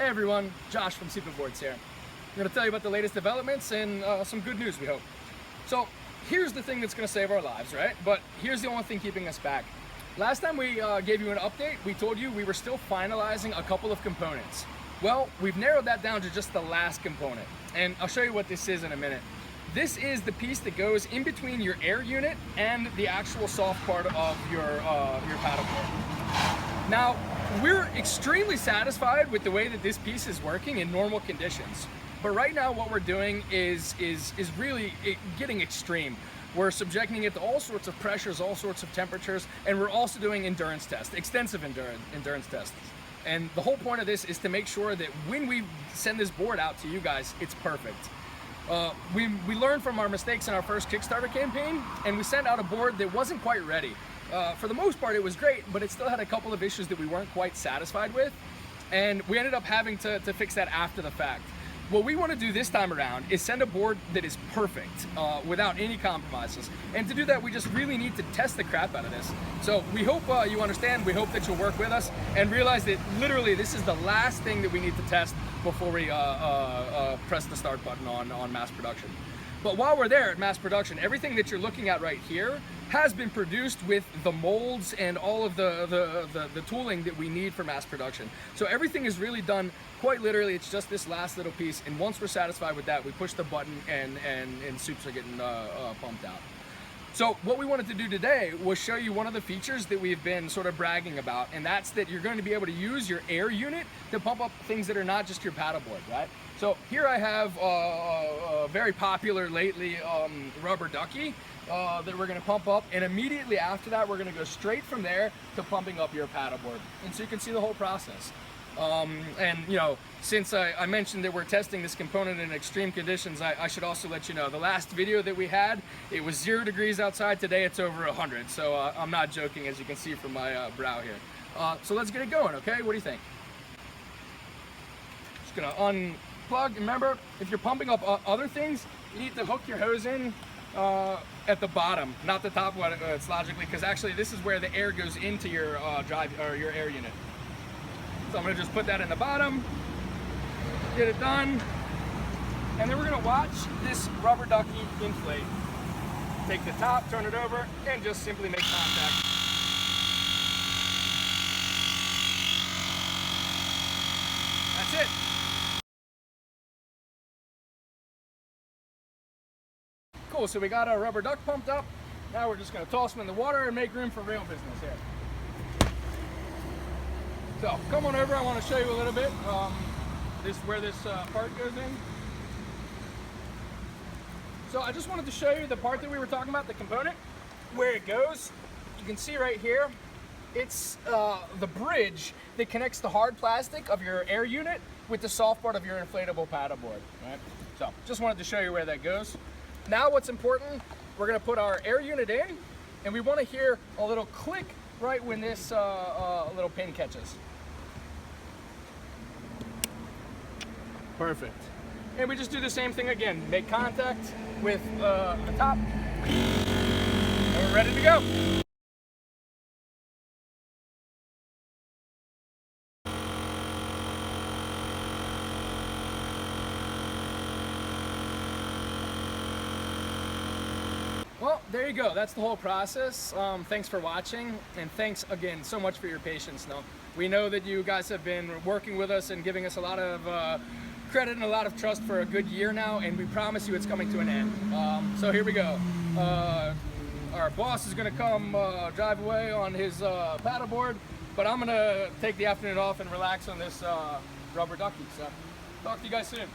Hey everyone, Josh from SipaBoards here. I'm going to tell you about the latest developments and some good news, we hope. So here's the thing that's going to save our lives, right? But here's the only thing keeping us back. Last time we gave you an update, we told you we were still finalizing a couple of components. Well, we've narrowed that down to just the last component, and I'll show you what this is in a minute. This is the piece that goes in between your air unit and the actual soft part of your paddleboard. Now, we're extremely satisfied with the way that this piece is working in normal conditions. But right now what we're doing is really getting extreme. We're subjecting it to all sorts of pressures, all sorts of temperatures, and we're also doing endurance tests, extensive endurance tests. And the whole point of this is to make sure that when we send this board out to you guys, it's perfect. We learned from our mistakes in our first Kickstarter campaign, and we sent out a board that wasn't quite ready. For the most part, it was great, but it still had a couple of issues that we weren't quite satisfied with, and we ended up having to fix that after the fact. What we want to do this time around is send a board that is perfect, without any compromises. And to do that, we just really need to test the crap out of this. So we hope you understand, we hope that you'll work with us and realize that literally this is the last thing that we need to test before we press the start button on mass production. But while we're there at mass production, everything that you're looking at right here has been produced with the molds and all of the tooling that we need for mass production. So everything is really done quite literally. It's just this last little piece, and once we're satisfied with that, we push the button and soups are getting pumped out. So what we wanted to do today was show you one of the features that we've been sort of bragging about, and that's that you're going to be able to use your air unit to pump up things that are not just your paddleboard, right? So here I have a very popular lately rubber ducky that we're going to pump up, and immediately after that we're going to go straight from there to pumping up your paddleboard, and so you can see the whole process. And you know, since I mentioned that we're testing this component in extreme conditions, I should also let you know the last video that we had, it was 0 degrees outside. Today it's over 100, so I'm not joking, as you can see from my brow here. So let's get it going, okay? What do you think? Just gonna unplug. Remember, if you're pumping up other things, you need to hook your hose in at the bottom, not the top one. It's logically, because actually this is where the air goes into your drive or your air unit. So I'm going to just put that in the bottom, get it done, and then we're going to watch this rubber ducky inflate. Take the top, turn it over, and just simply make contact. That's it. Cool, so we got our rubber duck pumped up. Now we're just going to toss them in the water and make room for real business here. So come on over, I want to show you a little bit where this part goes in. So I just wanted to show you the part that we were talking about, the component, where it goes. You can see right here, it's the bridge that connects the hard plastic of your air unit with the soft part of your inflatable paddleboard, right? So just wanted to show you where that goes. Now what's important, we're going to put our air unit in, and we want to hear a little click right when this little pin catches. Perfect. And we just do the same thing again. Make contact with the top, and we're ready to go. Well, there you go. That's the whole process. Thanks for watching, and thanks again so much for your patience. Now, we know that you guys have been working with us and giving us a lot of credit and a lot of trust for a good year now, and we promise you it's coming to an end. So here we go. Our boss is going to come drive away on his paddleboard, but I'm going to take the afternoon off and relax on this rubber ducky. So talk to you guys soon.